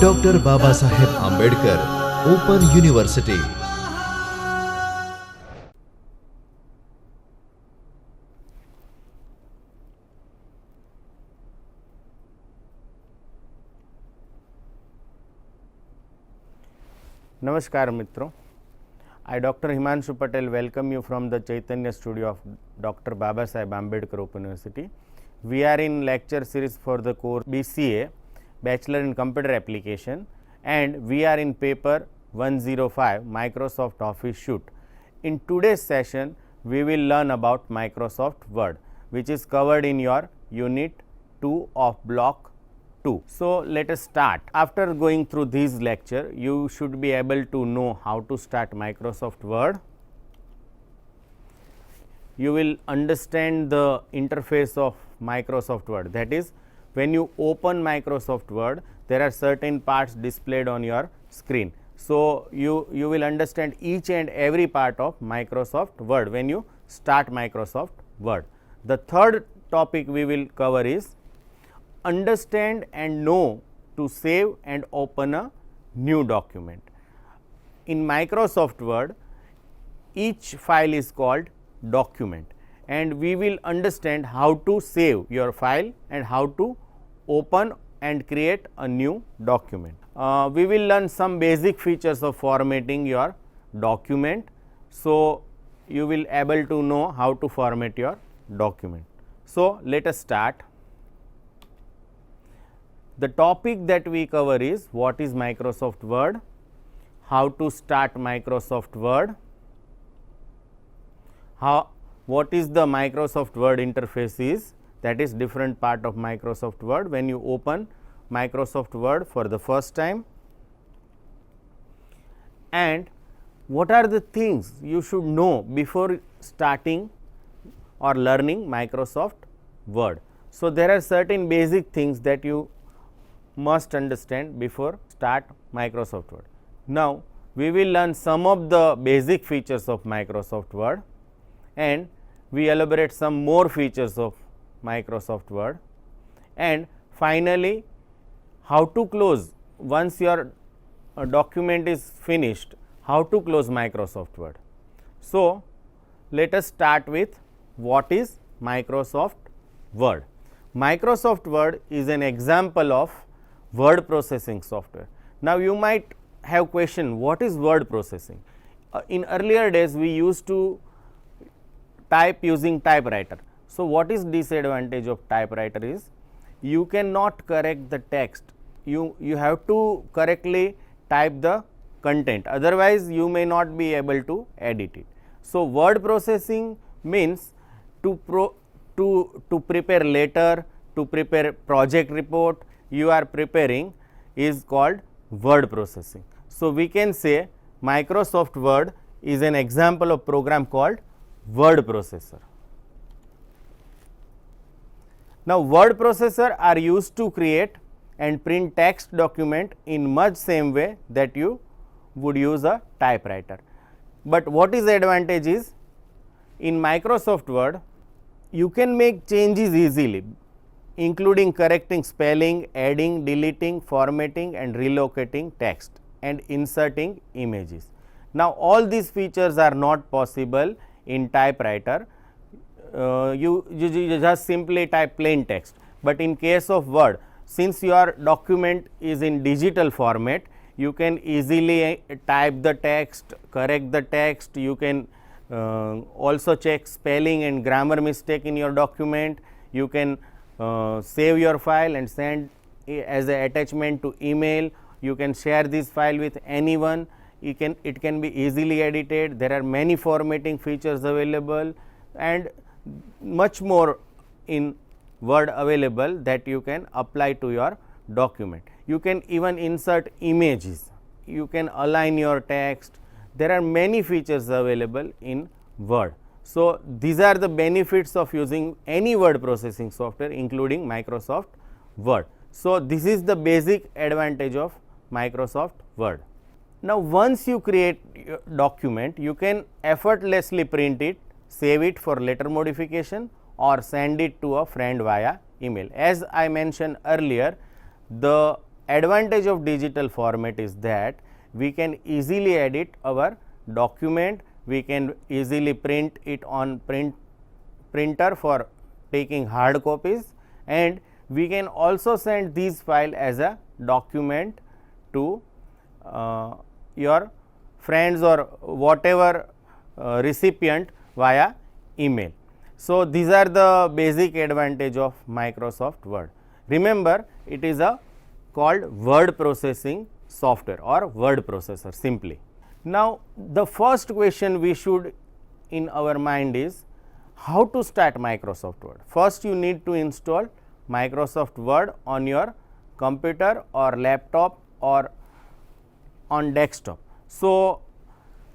Doctor Baba Saheb Ambedkar open university. नमस्कार मित्रों, I Dr. Himanshu Patel welcome you from the Chaitanya studio of Dr. Baba Saheb Ambedkar Open University. We are in lecture series for the course BCA, Bachelor in Computer Application, and we are in paper 105 Microsoft Office Suite. In today's session, we will learn about Microsoft Word, which is covered in your Unit 2 of Block 2. So, let us start. After going through this lecture, you should be able to know how to start Microsoft Word. You will understand the interface of Microsoft Word, that is, when you open Microsoft Word, there are certain parts displayed on your screen. So, you will understand each and every part of Microsoft Word when you start Microsoft Word. The third topic we will cover is understand and know to save and open a new document. In Microsoft Word, each file is called document, and we will understand how to save your file and how to open and create a new document. We will learn some basic features of formatting your document. So, you will able to know how to format your document. So, let us start. The topic that we cover is what is Microsoft Word, how to start Microsoft Word, what is the Microsoft Word interface is, that is different part of Microsoft Word when you open Microsoft Word for the first time, and what are the things you should know before starting or learning Microsoft Word. So, there are certain basic things that you must understand before start Microsoft Word. Now, we will learn some of the basic features of Microsoft Word, and we elaborate some more features of Microsoft Word, and finally, how to close once your document is finished, how to close Microsoft Word. So, let us start with what is Microsoft Word. Microsoft Word is an example of word processing software. Now, you might have question, what is word processing? In earlier days, we used to type using typewriter. So, what is disadvantage of typewriter is you cannot correct the text, you have to correctly type the content, otherwise you may not be able to edit it. So, word processing means to prepare letter, to prepare project report you are preparing is called word processing. So, we can say Microsoft Word is an example of program called word processor. Now, word processor are used to create and print text document in much same way that you would use a typewriter. But what is the advantage is in Microsoft Word you can make changes easily, including correcting spelling, adding, deleting, formatting and relocating text and inserting images. Now, all these features are not possible in typewriter. You just simply type plain text, but in case of Word, since your document is in digital format, you can easily type the text, correct the text, you can also check spelling and grammar mistake in your document, you can save your file and send as an attachment to email, you can share this file with anyone, it can be easily edited, there are many formatting features available and much more in Word available that you can apply to your document. You can even insert images, you can align your text, there are many features available in Word. So, these are the benefits of using any word processing software including Microsoft Word. So, this is the basic advantage of Microsoft Word. Now, once you create your document, you can effortlessly print it, save it for later modification or send it to a friend via email. As I mentioned earlier, The advantage of digital format is that we can easily edit our document, we can easily print it on printer for taking hard copies, and we can also send these file as a document to your friends or whatever recipient via email. So, these are the basic advantage of Microsoft Word. Remember, it is a called word processing software or word processor simply. Now, the first question we should in our mind is how to start Microsoft Word. First, you need to install Microsoft Word on your computer or laptop or on desktop. So,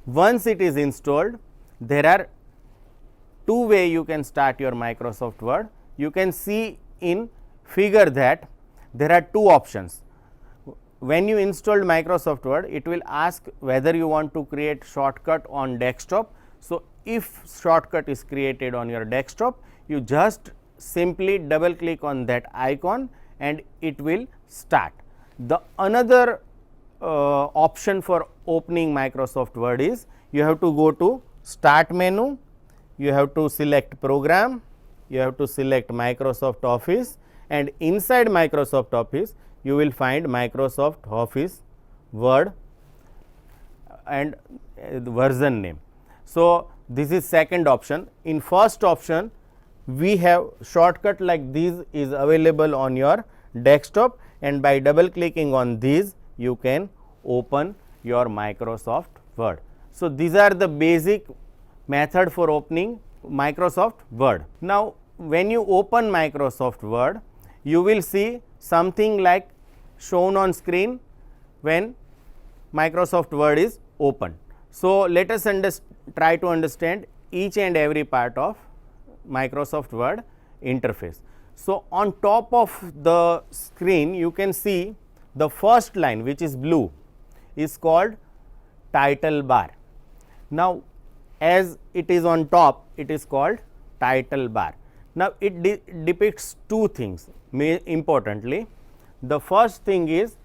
once it is installed, there are two ways you can start your Microsoft Word. You can see in figure that there are two options. When you installed Microsoft Word, it will ask whether you want to create shortcut on desktop. So, if shortcut is created on your desktop, you just simply double click on that icon and it will start. The another option for opening Microsoft Word is you have to go to start menu, you have to select program, you have to select Microsoft Office, and inside Microsoft Office you will find Microsoft Office Word and the version name. So, this is second option. In first option, we have shortcut like this is available on your desktop, and by double clicking on these you can open your Microsoft Word. So, these are the basic method for opening Microsoft Word. Now, when you open Microsoft Word, you will see something like shown on screen when Microsoft Word is open. So, let us try to understand each and every part of Microsoft Word interface. So, on top of the screen you can see the first line, which is blue, is called title bar. Now, as it is on top, it is called title bar. Now, it depicts two things importantly. The first thing is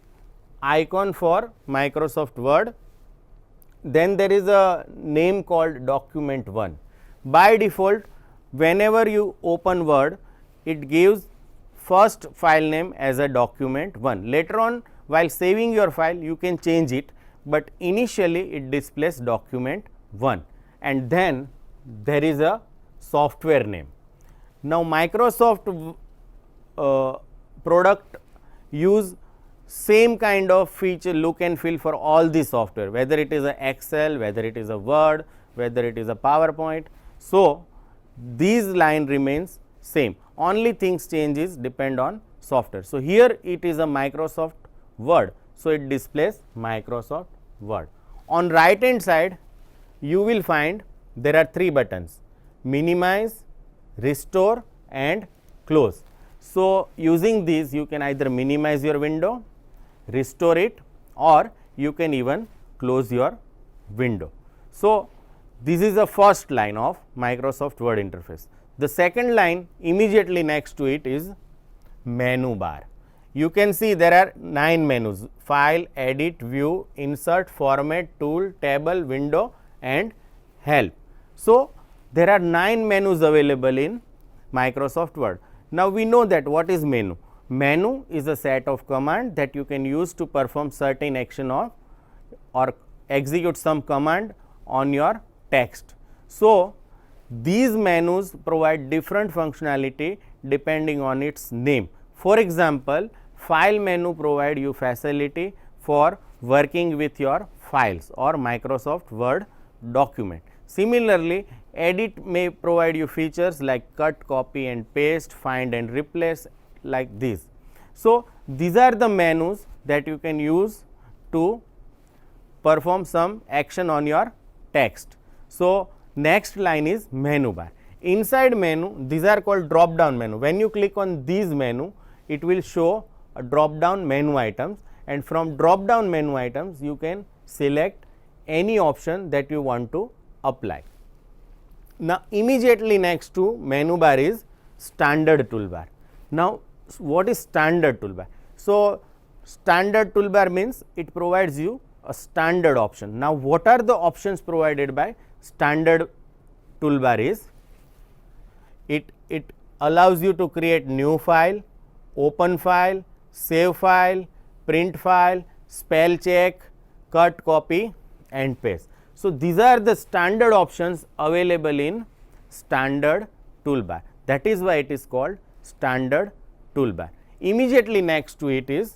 icon for Microsoft Word, then there is a name called document 1. By default, whenever you open Word, it gives first file name as a document 1. Later on, while saving your file, you can change it, but initially it displays document 1, and then there is a software name. Now, Microsoft product use same kind of feature, look and feel for all the software, whether it is a Excel, whether it is a Word, whether it is a PowerPoint. So, these line remains same, only things changes depend on software. So, here it is a Microsoft Word. So, it displays Microsoft Word. On right hand side, you will find there are three buttons: minimize, restore and close. So, using these you can either minimize your window, restore it, or you can even close your window. So, this is the first line of Microsoft Word interface. The second line immediately next to it is menu bar. You can see there are 9 menus: file, edit, view, insert, format, tool, table, window and help. So, there are 9 menus available in Microsoft Word. Now, we know that what is menu. Menu is a set of command that you can use to perform certain action or execute some command on your text. So, these menus provide different functionality depending on its name. For example, file menu provide you facility for working with your files or Microsoft Word document. Similarly, edit may provide you features like cut, copy and paste, find and replace, like this. So, these are the menus that you can use to perform some action on your text. So, next line is menu bar. Inside menu, these are called drop down menu. When you click on these menu, it will show a drop down menu items, and from drop down menu items you can select any option that you want to apply. Now, immediately next to menu bar is standard toolbar. Now, what is standard toolbar? So, standard toolbar means it provides you a standard option. Now, what are the options provided by standard toolbar is it allows you to create new file, open file, save file, print file, spell check, cut, copy and paste. So, these are the standard options available in standard toolbar. That is why it is called standard toolbar. Immediately next to it is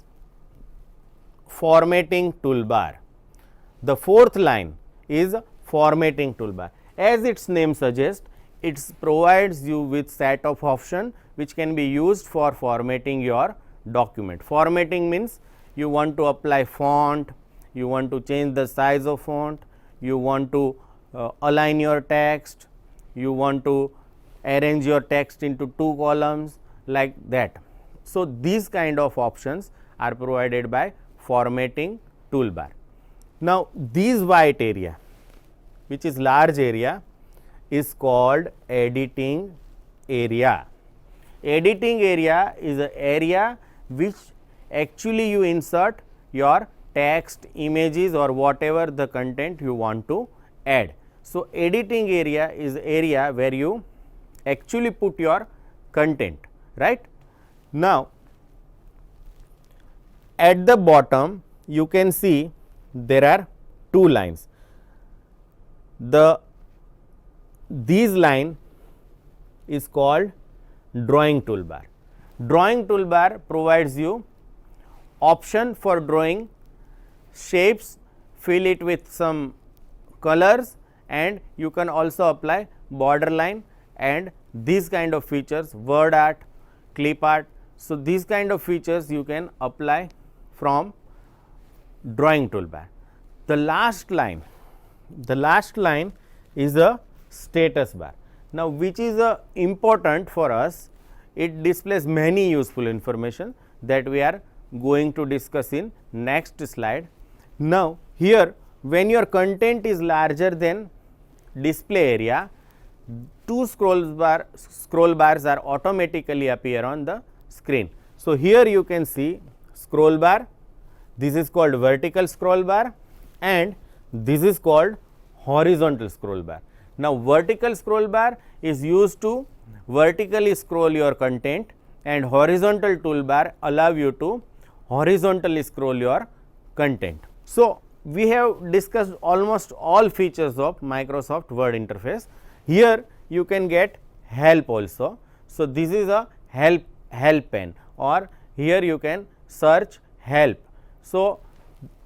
formatting toolbar. The fourth line is formatting toolbar. As its name suggests, it provides you with set of options which can be used for formatting your document. Formatting means you want to apply font, you want to change the size of font, you want to align your text, you want to arrange your text into 2 columns like that. So, these kind of options are provided by formatting toolbar. Now, this white area which is large area is called editing area. Editing area is an area which actually you insert your text, images or whatever the content you want to add. So, editing area is area where you actually put your content, right. Now, at the bottom you can see there are 2 lines. This line is called drawing toolbar. Drawing toolbar provides you option for drawing shapes, fill it with some colors and you can also apply border line and these kind of features, word art, clip art. So, these kind of features you can apply from drawing toolbar. The last line is a status bar. Now, which is important for us, it displays many useful information that we are going to discuss in next slide. Now, here when your content is larger than display area, 2 scroll bars are automatically appear on the screen. So, here you can see scroll bar, this is called vertical scroll bar and this is called horizontal scroll bar. Now, vertical scroll bar is used to vertically scroll your content and horizontal toolbar allow you to horizontally scroll your content. So, we have discussed almost all features of Microsoft Word interface. Here you can get help also. So, this is a help pane or here you can search help. So,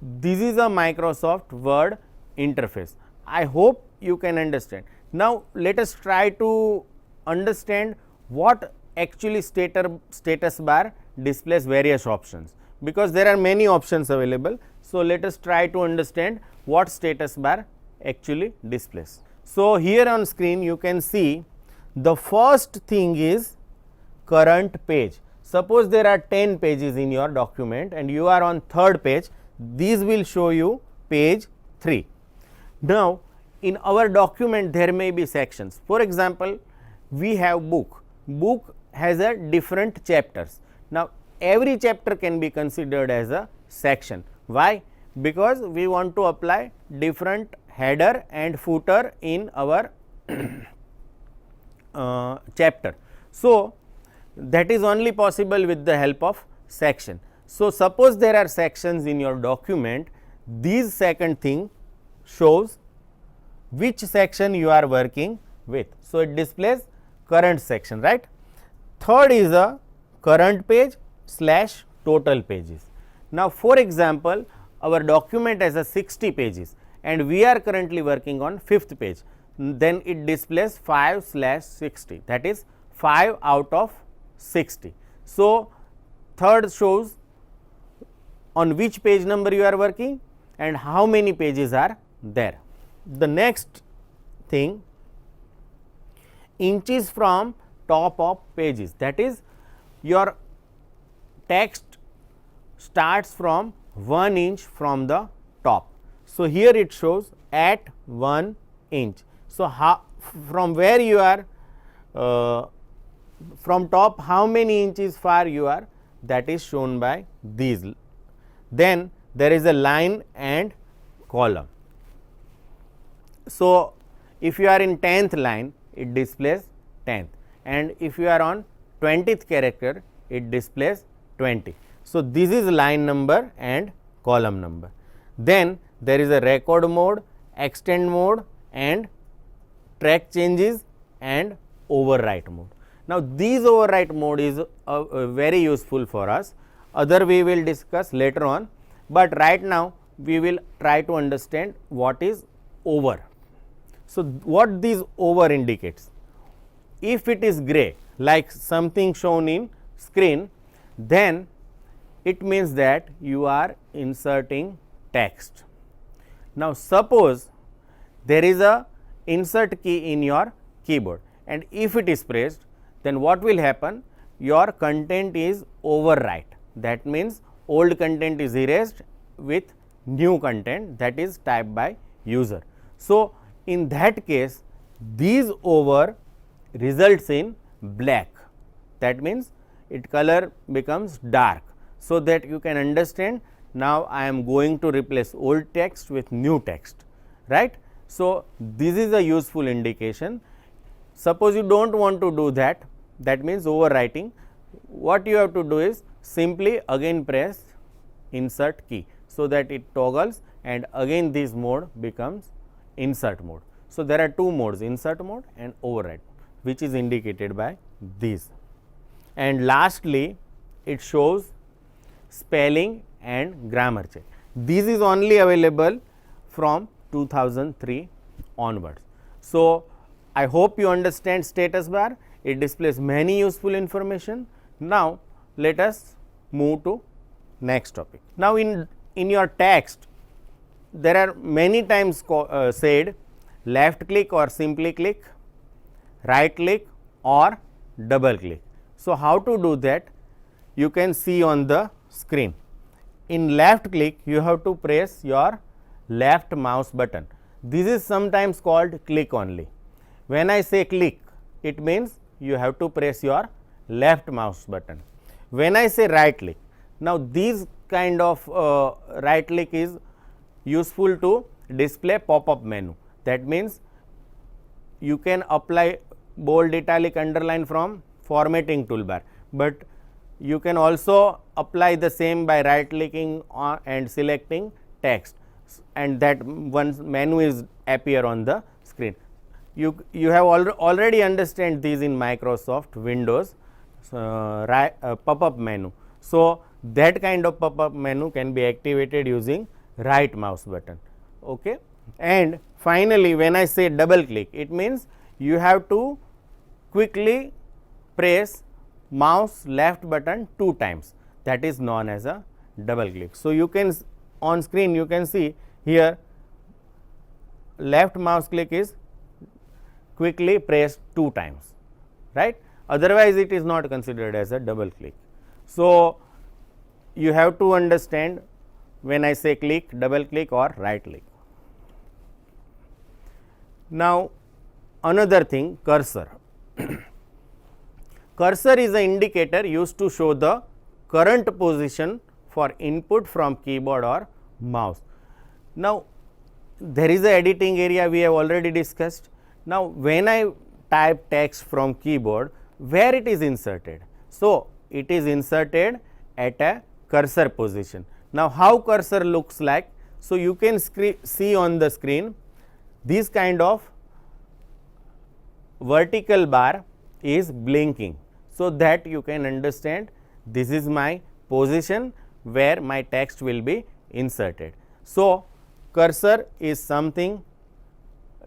this is a Microsoft Word interface. I hope you can understand. Now, let us try to understand what actually status bar displays various options, because there are many options available. So, let us try to understand what status bar actually displays. So, here on screen you can see the first thing is current page. Suppose there are 10 pages in your document and you are on 3rd page, these will show you page 3. Now, in our document there may be sections. For example, we have book has a different chapters. Now, every chapter can be considered as a section. Why? Because we want to apply different header and footer in our chapter. So, that is only possible with the help of section. So, suppose there are sections in your document, this second thing shows which section you are working with. So, it displays current section, right. Third is a current page / total pages. Now, for example, our document has a 60 pages and we are currently working on 5th page, then it displays 5/60, that is 5 out of 60. So, third shows on which page number you are working and how many pages are there. The next thing, inches from top of pages, that is your text starts from 1 inch from the top. So, here it shows at 1 inch. So, from where you are from top, how many inches far you are that is shown by these. Then there is a line and column. So, if you are in 10th line, it displays 10th, and if you are on 20th character, it displays 20. So, this is line number and column number. Then there is a record mode, extend mode, and track changes and overwrite mode. Now, these overwrite mode is very useful for us. Other we will discuss later on, but right now we will try to understand what is over. So, what this over indicates? If it is gray like something shown in screen, then it means that you are inserting text. Now, suppose there is a insert key in your keyboard, and if it is pressed, then what will happen? Your content is overwrite. That means old content is erased with new content that is typed by user. So, in that case, these over results in black. That means its color becomes dark, so that you can understand now I am going to replace old text with new text, right. So, this is a useful indication. Suppose you do not want to do that, that means overwriting. What you have to do is simply again press insert key, so that it toggles, and again this mode becomes insert mode. So, there are two modes, insert mode and overwrite, which is indicated by these. And lastly, it shows spelling and grammar check. This is only available from 2003 onwards. So, I hope you understand status bar. It displays many useful information. Now, let us move to next topic. Now, in your text, there are many times said left click or simply click, right click or double click. So, how to do that? You can see on the screen. In left click, you have to press your left mouse button. This is sometimes called click only. When I say click, it means you have to press your left mouse button. When I say right click, now this kind of right click is useful to display pop-up menu. That means you can apply bold, italic, underline from formatting toolbar, but you can also apply the same by right clicking and selecting text, and that one menu is appear on the screen. You have already understand these in Microsoft Windows pop-up menu. So, that kind of pop-up menu can be activated using right mouse button. Okay. And finally, when I say double click, it means you have to quickly press mouse left button 2 times, that is known as a double click. So, you can on screen you can see here left mouse click is quickly pressed 2 times, right. Otherwise, it is not considered as a double click. So, you have to understand when I say click, double click or right click. Now, another thing, cursor. Cursor is an indicator used to show the current position for input from keyboard or mouse. Now, there is a editing area we have already discussed. Now, when I type text from keyboard, where it is inserted? So, it is inserted at a cursor position. Now, how cursor looks like? So, you can see on the screen this kind of vertical bar is blinking, so that you can understand this is my position where my text will be inserted. So, cursor is something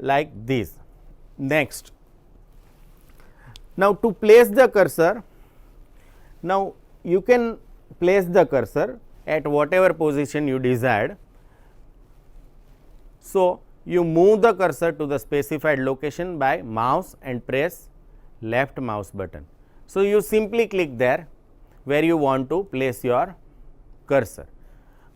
like this. Next, now to place the cursor, now you can place the cursor at whatever position you desired. So, you move the cursor to the specified location by mouse and press left mouse button. So, you simply click there where you want to place your cursor,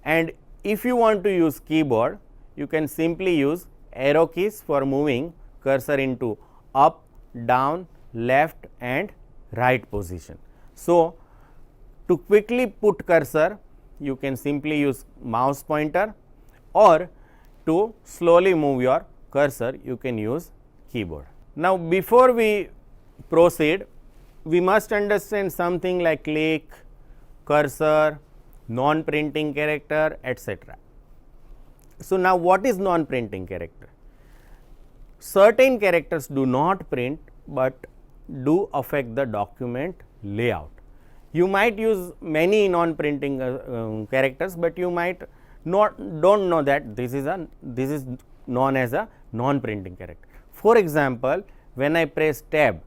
and if you want to use keyboard, you can simply use arrow keys for moving cursor into up, down, left and right position. So, To quickly put cursor, you can simply use mouse pointer, or to slowly move your cursor, you can use keyboard. Now, before we proceed, we must understand something like click, cursor, non-printing character, etc. So, now what is non-printing character? Certain characters do not print, but do affect the document layout. You might use many non-printing characters, but you might don't know that this is known as a non-printing character. For example, when I press tab,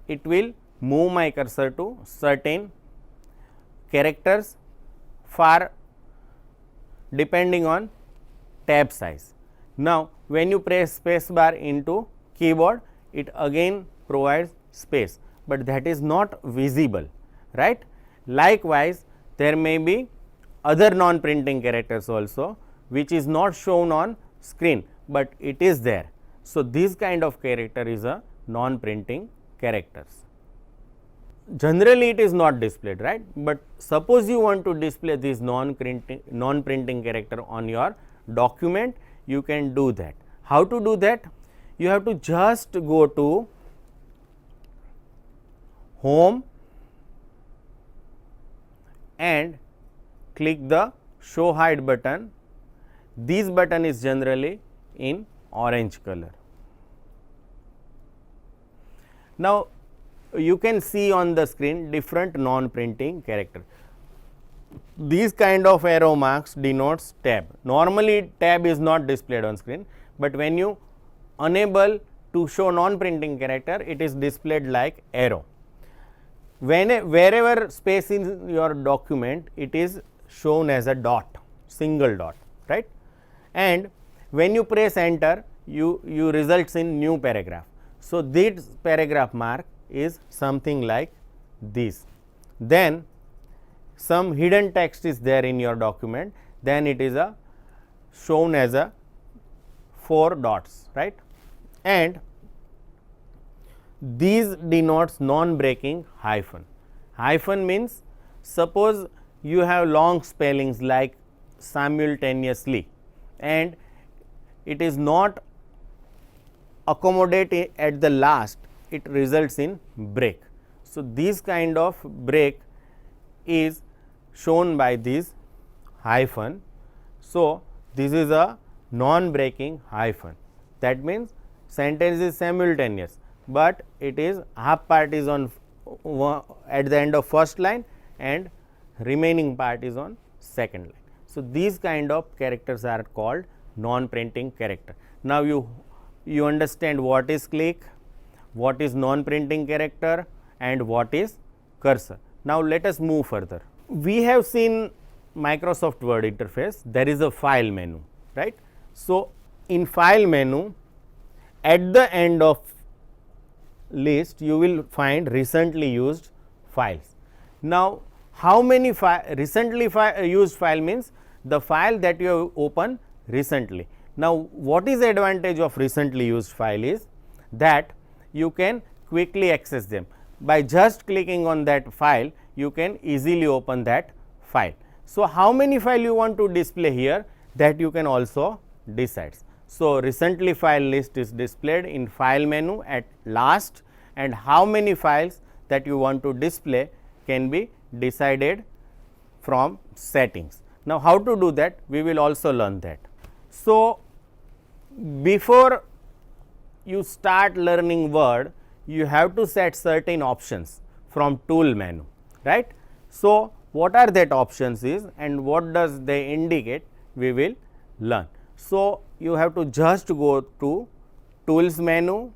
it will move my cursor to certain characters far depending on tab size. Now, when you press space bar into keyboard, it again provides space, but that is not visible, right. Likewise, there may be other non-printing characters also, which is not shown on screen, but it is there. So, this kind of character is a non-printing characters. Generally, it is not displayed, right, but suppose you want to display this non-printing character on your document, you can do that. How to do that? You have to just go to home and click the show hide button. This button is generally in orange color. Now, you can see on the screen different non-printing character. These kind of arrow marks denotes tab. Normally, tab is not displayed on screen, but when you unable to show non-printing character, it is displayed like arrow. Wherever space in your document, it is shown as a dot, single dot, right. And when you press enter, you results in new paragraph. So, this paragraph mark is something like this. Then some hidden text is there in your document, then it is a shown as a 4 dots, right. And these denotes non-breaking hyphen. Hyphen means suppose you have long spellings like simultaneously and it is not accommodate at the last, it results in break. So, this kind of break is shown by this hyphen. So, this is a non-breaking hyphen, that means sentence is simultaneous, but it is half part is on at the end of first line and remaining part is on second line. So, these kind of characters are called non-printing character. Now, you understand what is click, what is non-printing character and what is cursor. Now, let us move further. We have seen Microsoft Word interface, there is a file menu, right. So, in file menu at the end of list you will find recently used files. Now, how many recently used file means the file that you have opened recently. Now, what is the advantage of recently used file is that you can quickly access them. By just clicking on that file, you can easily open that file. So, how many file you want to display here, that you can also decide. So, recently file list is displayed in file menu at last, and how many files that you want to display can be decided from settings. Now, how to do that? We will also learn that. So, before you start learning Word, you have to set certain options from tool menu, right. So, what are that options is and what does they indicate, we will learn. So, you have to just go to tools menu,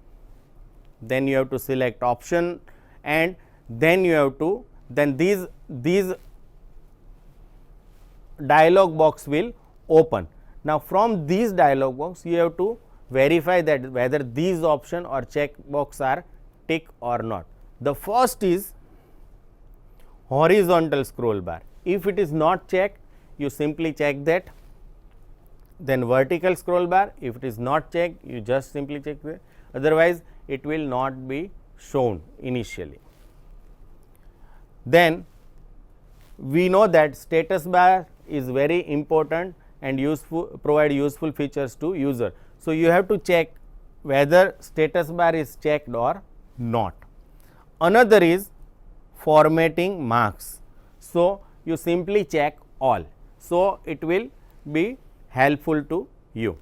then you have to select option and then you have to these dialog box will open. Now, from these dialog box you have to verify that whether these option or check box are tick or not. The first is horizontal scroll bar. If it is not checked, you simply check that. Then vertical scroll bar, if it is not checked, you just simply check that, otherwise it will not be shown initially. Then we know that status bar is very important and provide useful features to user. So, you have to check whether status bar is checked or not. Another is formatting marks. So, you simply check all. So, it will be helpful to you.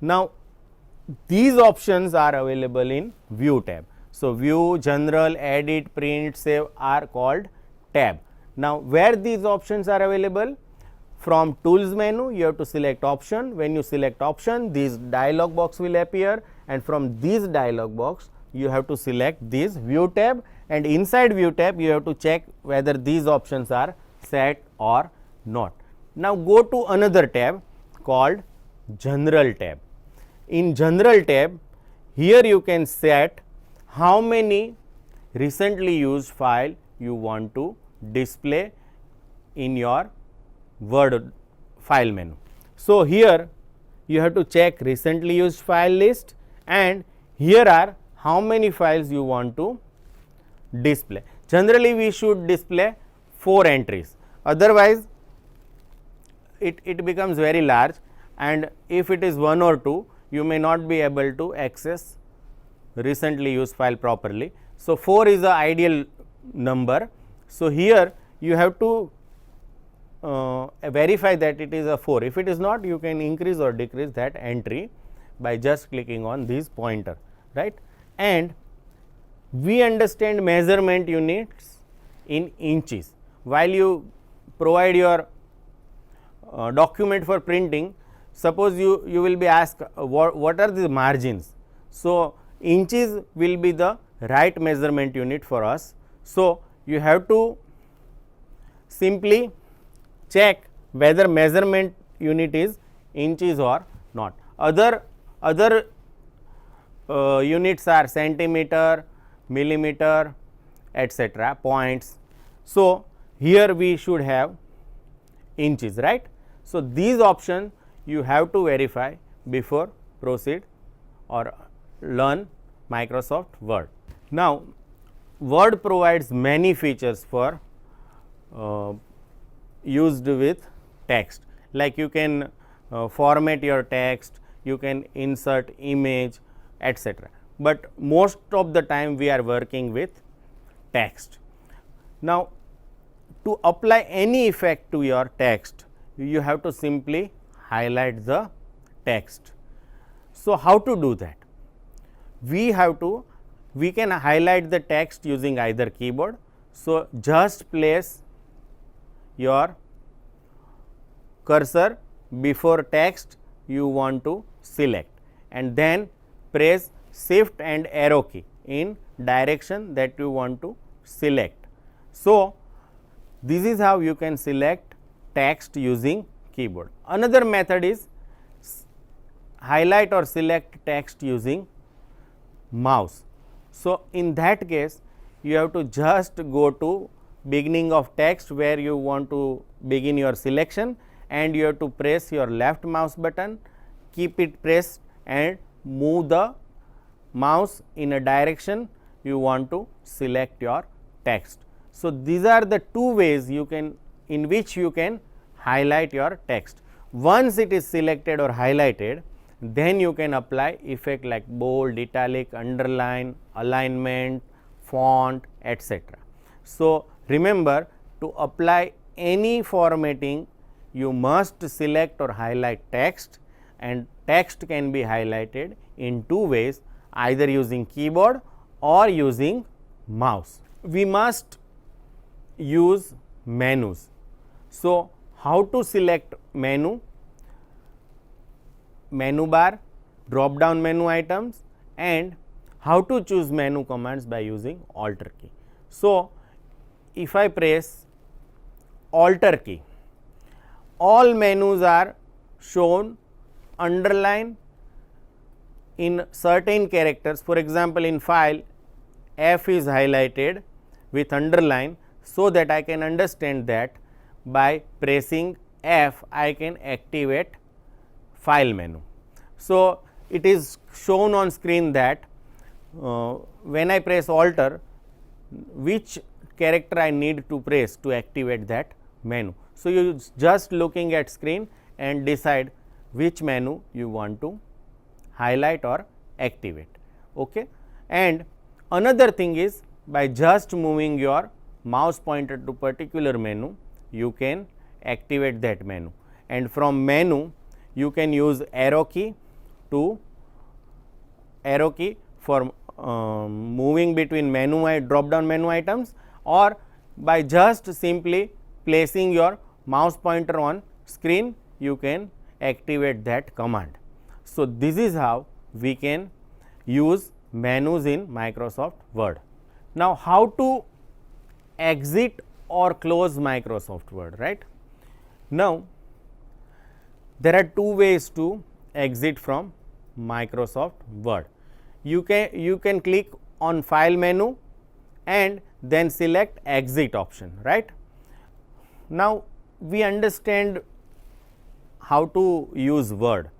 Now, these options are available in View tab. So, View, General, Edit, Print, Save are called tab. Now, where these options are available? From Tools menu, you have to select option. When you select option, this dialog box will appear, and from this dialog box, you have to select this View tab, and inside View tab, you have to check whether these options are set or not. Now, go to another tab called General tab. In General tab, here you can set how many recently used file you want to display in your Word file menu. So, here you have to check recently used file list, and here are how many files you want to display. Generally, we should display 4 entries, otherwise it becomes very large, and if it is 1 or 2, you may not be able to access recently used file properly. So, 4 is the ideal number. So, here you have to verify that it is a 4. If it is not, you can increase or decrease that entry by just clicking on this pointer, right. And we understand measurement units in inches. While you provide your document for printing, suppose you will be asked what are the margins. So, inches will be the right measurement unit for us. So, you have to simply check whether measurement unit is inches or not. Other units are centimeter, millimeter, etc., points. So, here we should have inches, right. So, these options you have to verify before proceed or learn Microsoft Word. Now, Word provides many features for used with text, like you can format your text, you can insert image, etc. But most of the time we are working with text. Now, to apply any effect to your text, you have to simply highlight the text. So, how to do that? We can highlight the text using either keyboard. So, just place your cursor before text you want to select, and then press shift and arrow key in direction that you want to select. So, this is how you can select text using keyboard. Another method is highlight or select text using mouse. So, in that case you have to just go to beginning of text where you want to begin your selection, and you have to press your left mouse button, keep it pressed and move the mouse in a direction you want to select your text. So, these are the two ways you can in which you can highlight your text. Once it is selected or highlighted, then you can apply effect like bold, italic, underline, alignment, font, etc. So, remember, to apply any formatting you must select or highlight text, and text can be highlighted in two ways, either using keyboard or using mouse. We must use menus. So, how to select menu? Menu bar, drop down menu items, and how to choose menu commands by using Alter key. So, if I press Alter key, all menus are shown underline in certain characters. For example, in file F is highlighted with underline, so that I can understand that by pressing F I can activate file menu. So, it is shown on screen that when I press Alter, which character I need to press to activate that menu. So you just looking at screen and decide which menu you want to highlight or activate. Okay. And another thing is, by just moving your mouse pointer to particular menu, you can activate that menu, and from menu you can use arrow key for moving between drop down menu items, or by just simply placing your mouse pointer on screen, you can activate that command. So this is how we can use menus in Microsoft Word. Now how to exit or close Microsoft Word, right? Now there are two ways to exit from Microsoft Word. You can click on file menu and then select exit option, right? Now we understand how to use Word,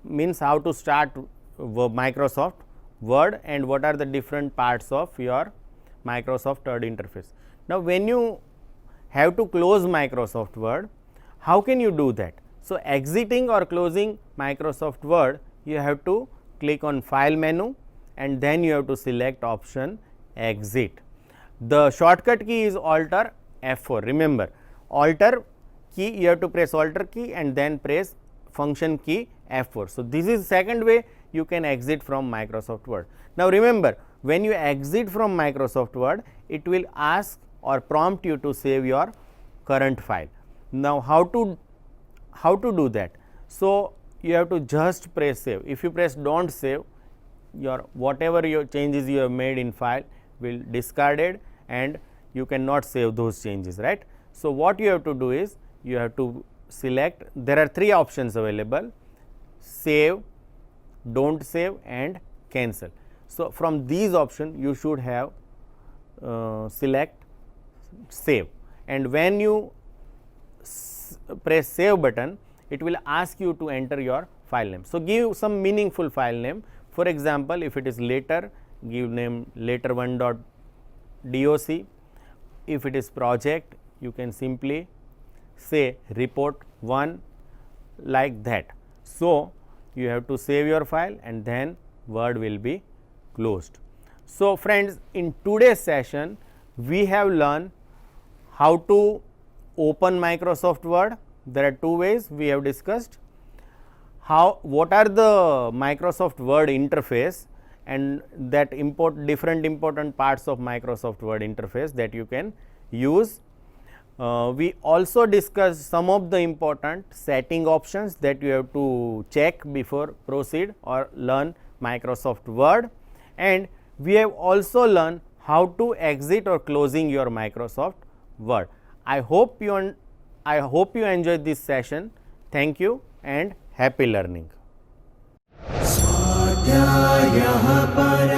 means how to start Microsoft Word and what are the different parts of your Microsoft Word interface. Now when you have to close Microsoft Word, how can you do that? So exiting or closing Microsoft Word, you have to click on file menu and then you have to select option exit. The shortcut key is Alt F4. Remember, Alt key, you have to press Alt key and then press function key F4. So this is second way you can exit from Microsoft Word. Now remember, when you exit from Microsoft Word, it will ask or prompt you to save your current file. Now how to do that? So you have to just press save. If you press don't save, your whatever your changes you have made in file will discarded and you cannot save those changes, right? So what you have to do is, you have to select, there are three options available: save, don't save and cancel. So from these options you should have select save, and when you press save button, it will ask you to enter your file name. So give some meaningful file name. For example, if it is later, give name later1.doc. If it is project, you can simply say report1, like that. So you have to save your file and then Word will be closed. So friends, in today's session we have learned how to open Microsoft Word. There are two ways we have discussed. What are the Microsoft Word interface and that different important parts of Microsoft Word interface that you can use. We also discussed some of the important setting options that you have to check before proceed or learn Microsoft Word, and we have also learned how to exit or closing your Microsoft Word. I hope you enjoyed this session. Thank you and happy learning. स्वाध्यायः परः